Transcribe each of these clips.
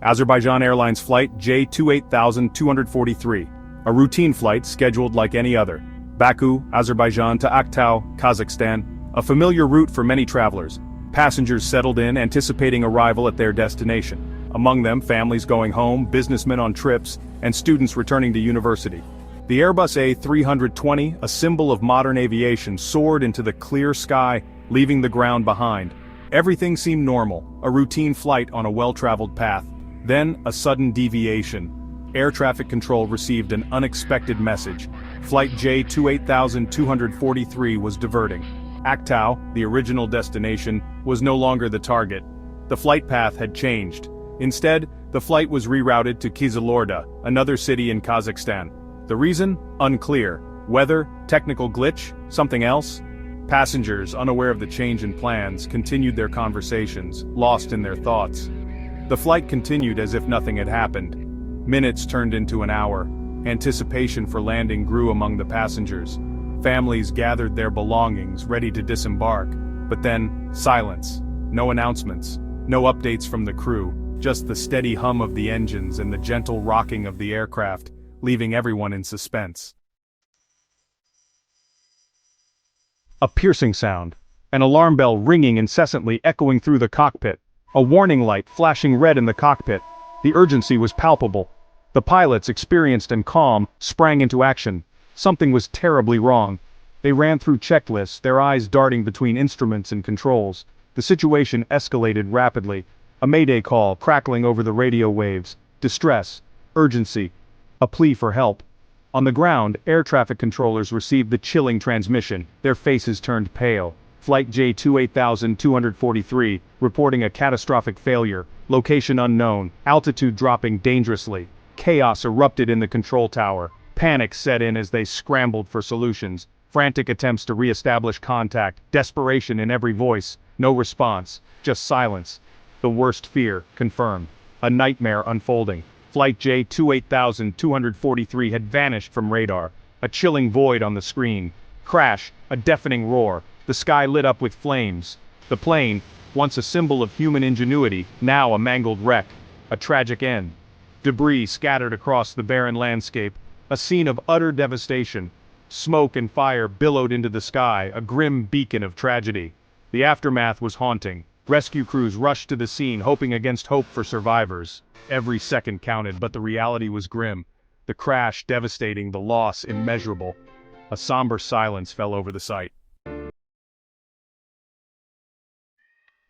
Azerbaijan Airlines Flight J28243, a routine flight scheduled like any other. Baku, Azerbaijan to Aktau, Kazakhstan, a familiar route for many travelers. Passengers settled in, anticipating arrival at their destination. Among them, families going home, businessmen on trips, and students returning to university. The Airbus A320, a symbol of modern aviation, soared into the clear sky, leaving the ground behind. Everything seemed normal, a routine flight on a well-traveled path. Then, a sudden deviation. Air traffic control received an unexpected message. Flight J28243 was diverting. Aktau, the original destination, was no longer the target. The flight path had changed. Instead, the flight was rerouted to Kyzylourda, another city in Kazakhstan. The reason? Unclear. Weather? Technical glitch? Something else? Passengers, unaware of the change in plans, continued their conversations, lost in their thoughts. The flight continued as if nothing had happened. Minutes turned into an hour. Anticipation for landing grew among the passengers. Families gathered their belongings, ready to disembark. But then, silence. No announcements. No updates from the crew. Just the steady hum of the engines and the gentle rocking of the aircraft, leaving everyone in suspense. A piercing sound. An alarm bell ringing incessantly, echoing through the cockpit. A warning light flashing red in the cockpit. The urgency was palpable. The pilots, experienced and calm, sprang into action. Something was terribly wrong. They ran through checklists, their eyes darting between instruments and controls. The situation escalated rapidly. A mayday call crackling over the radio waves. Distress. Urgency. A plea for help. On the ground, air traffic controllers received the chilling transmission. Their faces turned pale. Flight J28243, reporting a catastrophic failure. Location unknown. Altitude dropping dangerously. Chaos erupted in the control tower. Panic set in as they scrambled for solutions. Frantic attempts to re-establish contact. Desperation in every voice. No response. Just silence. The worst fear confirmed. A nightmare unfolding. Flight J28243 had vanished from radar. A chilling void on the screen. Crash. A deafening roar. The sky lit up with flames. The plane, once a symbol of human ingenuity, now a mangled wreck. A tragic end. Debris scattered across the barren landscape. A scene of utter devastation. Smoke and fire billowed into the sky, a grim beacon of tragedy. The aftermath was haunting. Rescue crews rushed to the scene, hoping against hope for survivors. Every second counted, but the reality was grim. The crash devastating, the loss immeasurable. A somber silence fell over the site.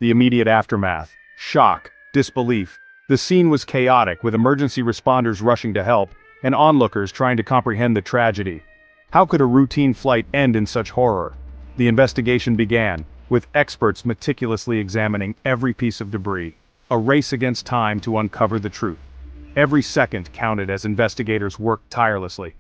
The immediate aftermath. Shock. Disbelief. The scene was chaotic, with emergency responders rushing to help, and onlookers trying to comprehend the tragedy. How could a routine flight end in such horror? The investigation began, with experts meticulously examining every piece of debris. A race against time to uncover the truth. Every second counted as investigators worked tirelessly.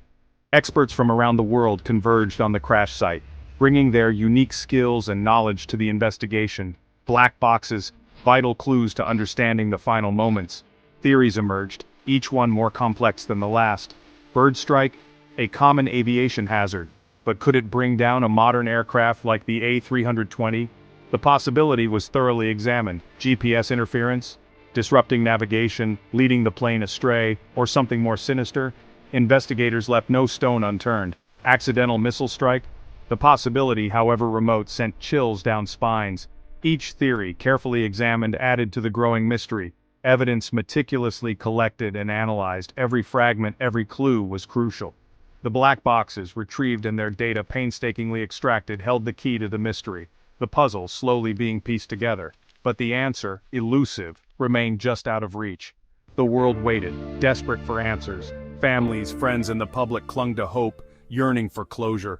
Experts from around the world converged on the crash site, bringing their unique skills and knowledge to the investigation. Black boxes, vital clues to understanding the final moments. Theories emerged, each one more complex than the last. Bird strike? A common aviation hazard. But could it bring down a modern aircraft like the A320? The possibility was thoroughly examined. GPS interference? Disrupting navigation, leading the plane astray, or something more sinister? Investigators left no stone unturned. Accidental missile strike? The possibility, however remote, sent chills down spines. Each theory, carefully examined, added to the growing mystery. Evidence meticulously collected and analyzed. Every fragment, every clue was crucial. The black boxes, retrieved and their data painstakingly extracted, held the key to the mystery. The puzzle slowly being pieced together. But the answer, elusive, remained just out of reach. The world waited, desperate for answers. Families, friends, and the public clung to hope, yearning for closure.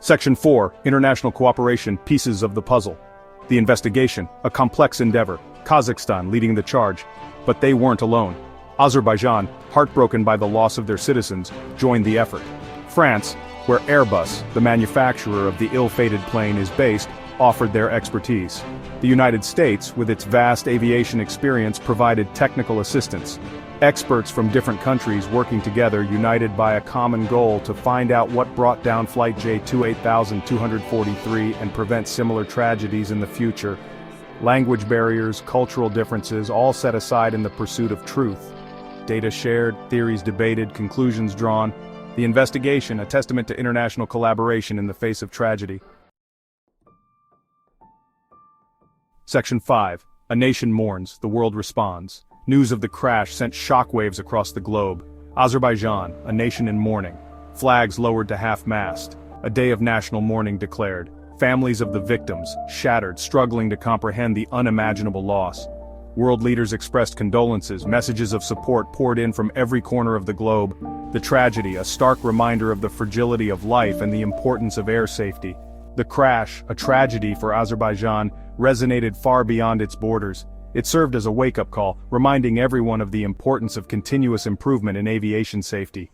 Section 4, International Cooperation, Pieces of the Puzzle. The investigation, a complex endeavor, Kazakhstan leading the charge. But they weren't alone. Azerbaijan, heartbroken by the loss of their citizens, joined the effort. France, where Airbus, the manufacturer of the ill-fated plane, is based, offered their expertise. The United States, with its vast aviation experience, provided technical assistance. Experts from different countries working together, united by a common goal to find out what brought down Flight J28243 and prevent similar tragedies in the future. Language barriers, cultural differences, all set aside in the pursuit of truth. Data shared, theories debated, conclusions drawn. The investigation, a testament to international collaboration in the face of tragedy. Section 5. A nation mourns, the world responds. News of the crash sent shockwaves across the globe. Azerbaijan, a nation in mourning. Flags lowered to half-mast. A day of national mourning declared. Families of the victims, shattered, struggling to comprehend the unimaginable loss. World leaders expressed condolences, messages of support poured in from every corner of the globe. The tragedy, a stark reminder of the fragility of life and the importance of air safety. The crash, a tragedy for Azerbaijan, resonated far beyond its borders. It served as a wake-up call, reminding everyone of the importance of continuous improvement in aviation safety.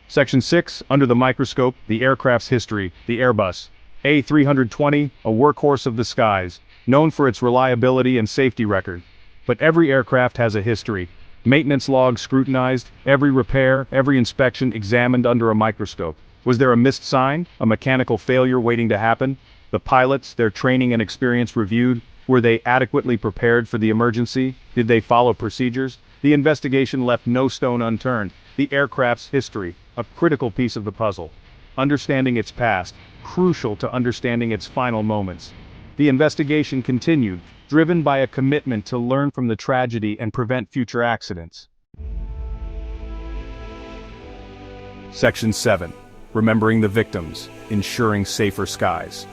Section 6, Under the Microscope, the Aircraft's History, the Airbus. A320, a workhorse of the skies, known for its reliability and safety record. But every aircraft has a history. Maintenance logs scrutinized, every repair, every inspection examined under a microscope. Was there a missed sign, a mechanical failure waiting to happen? The pilots, their training and experience reviewed. Were they adequately prepared for the emergency? Did they follow procedures? The investigation left no stone unturned. The aircraft's history, a critical piece of the puzzle. Understanding its past, crucial to understanding its final moments. The investigation continued, driven by a commitment to learn from the tragedy and prevent future accidents. Section 7. Remembering the victims, ensuring safer skies.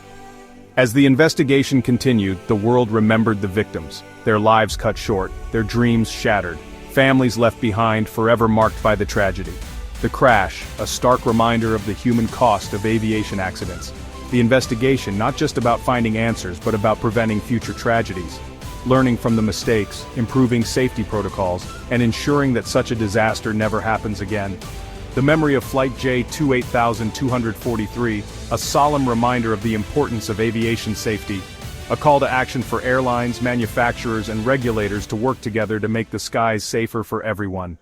As the investigation continued, the world remembered the victims, their lives cut short, their dreams shattered, families left behind forever marked by the tragedy. The crash, a stark reminder of the human cost of aviation accidents. The investigation, not just about finding answers, but about preventing future tragedies. Learning from the mistakes, improving safety protocols, and ensuring that such a disaster never happens again. The memory of Flight J28243, a solemn reminder of the importance of aviation safety. A call to action for airlines, manufacturers, and regulators to work together to make the skies safer for everyone.